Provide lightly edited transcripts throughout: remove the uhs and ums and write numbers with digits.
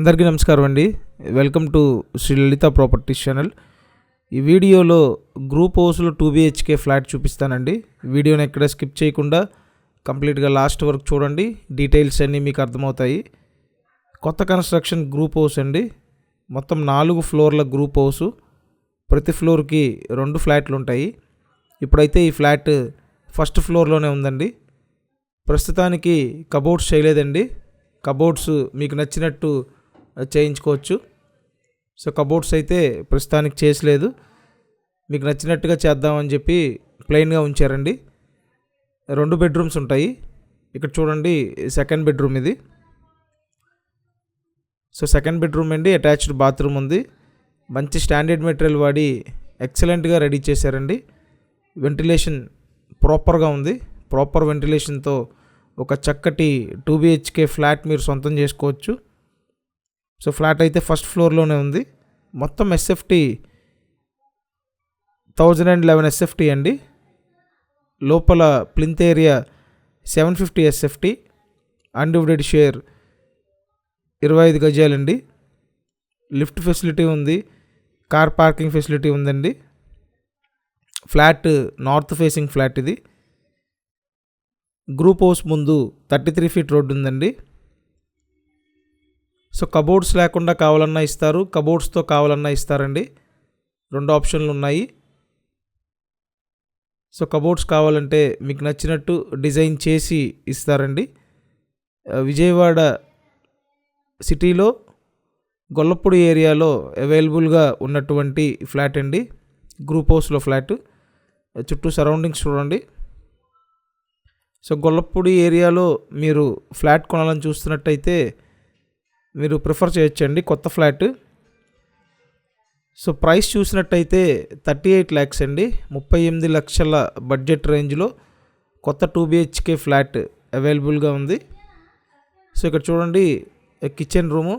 అందరికీ నమస్కారం అండి. Welcome to Shri Lalitha properties channel. ఈ వీడియోలో గ్రూప్ హౌస్లో 2BHK ఫ్లాట్ చూపిస్తానండి. వీడియోని ఎక్కడ స్కిప్ చేయకుండా కంప్లీట్గా లాస్ట్ వరకు చూడండి. డీటెయిల్స్ అన్నీ మీకు అర్థమవుతాయి. కొత్త కన్స్ట్రక్షన్ గ్రూప్ హౌస్ అండి. మొత్తం 4 ఫ్లోర్ల గ్రూప్ హౌస్. ప్రతి ఫ్లోర్కి 2 ఫ్లాట్లు ఉంటాయి. ఇప్పుడైతే ఈ ఫ్లాట్ ఫస్ట్ ఫ్లోర్లోనే ఉందండి. ప్రస్తుతానికి కబోర్డ్స్ చేయలేదండి. కబోర్డ్స్ మీకు నచ్చినట్టు చేయించుకోవచ్చు. సో కబోర్డ్స్ అయితే ప్రస్తుతానికి చేసలేదు. మీకు నచ్చినట్టుగా చేద్దామని చెప్పి ప్లెయిన్గా ఉంచారండి. 2 బెడ్రూమ్స్ ఉంటాయి. ఇక్కడ చూడండి, సెకండ్ బెడ్రూమ్ ఇది. సో సెకండ్ బెడ్రూమ్ అండి. అటాచ్డ్ బాత్రూమ్ ఉంది. మంచి స్టాండర్డ్ మెటీరియల్ వాడి ఎక్సలెంట్గా రెడీ చేశారండి. వెంటిలేషన్ ప్రాపర్గా ఉంది. ప్రాపర్ వెంటిలేషన్తో ఒక చక్కటి 2BHK ఫ్లాట్ మీరు సొంతం చేసుకోవచ్చు. సో ఫ్లాట్ అయితే ఫస్ట్ ఫ్లోర్లోనే ఉంది. మొత్తం SFT 1011 SFT అండి. లోపల plinth area 750 SFT. Undivided share 25 గజాలండి. లిఫ్ట్ ఫెసిలిటీ ఉంది. కార్ పార్కింగ్ ఫెసిలిటీ ఉందండి. ఫ్లాట్ నార్త్ ఫేసింగ్ ఫ్లాట్ ఇది. గ్రూప్ హౌస్ ముందు 33 ఫీట్ రోడ్డు ఉందండి. సో కబోర్డ్స్ లేకుండా కావాలన్నా ఇస్తారు, కబోర్డ్స్తో కావాలన్నా ఇస్తారండి. 2 ఆప్షన్లు ఉన్నాయి. సో కబోర్డ్స్ కావాలంటే మీకు నచ్చినట్టు డిజైన్ చేసి ఇస్తారండి. విజయవాడ సిటీలో గొల్లపూడి ఏరియాలో అవైలబుల్గా ఉన్నటువంటి ఫ్లాట్ అండి. గ్రూప్ హౌస్లో ఫ్లాట్. చుట్టూ సరౌండింగ్స్ చూడండి. సో గొల్లపూడి ఏరియాలో మీరు ఫ్లాట్ కొనాలని చూస్తున్నట్టయితే మీరు ప్రిఫర్ చేయొచ్చండి కొత్త ఫ్లాట్. సో ప్రైస్ చూసినట్టయితే 38 lakhs అండి. 38 లక్షల బడ్జెట్ రేంజ్లో కొత్త 2BHK ఫ్లాట్ అవైలబుల్గా ఉంది. సో ఇక్కడ చూడండి, కిచెన్ రూము.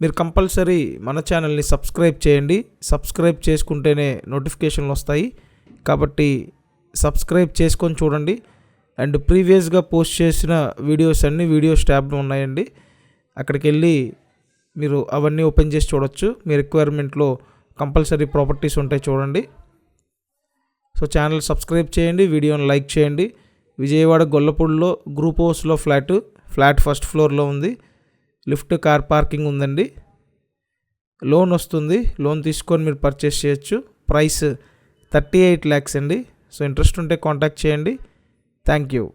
మీరు కంపల్సరీ మన ఛానల్ని సబ్స్క్రైబ్ చేయండి. సబ్స్క్రైబ్ చేసుకుంటేనే నోటిఫికేషన్లు వస్తాయి. కాబట్టి సబ్స్క్రైబ్ చేసుకొని చూడండి. అండ్ ప్రీవియస్గా పోస్ట్ చేసిన వీడియోస్ అన్నీ వీడియోస్ ట్యాబ్లో ఉన్నాయండి. అక్కడికి వెళ్ళి మీరు అవన్నీ ఓపెన్ చేసి చూడొచ్చు. మీ రిక్వైర్మెంట్లో కంపల్సరీ ప్రాపర్టీస్ ఉంటాయి, చూడండి. సో ఛానల్ సబ్స్క్రైబ్ చేయండి, వీడియోని లైక్ చేయండి. విజయవాడ గొల్లపూడిలో గ్రూప్ హౌస్లో ఫ్లాట్ ఫస్ట్ ఫ్లోర్లో ఉంది. లిఫ్ట్, కార్ పార్కింగ్ ఉందండి. లోన్ వస్తుంది. లోన్ తీసుకొని మీరు పర్చేస్ చేయొచ్చు. ప్రైస్ 38 lakhs అండి. సో ఇంట్రెస్ట్ ఉంటే కాంటాక్ట్ చేయండి. Thank you.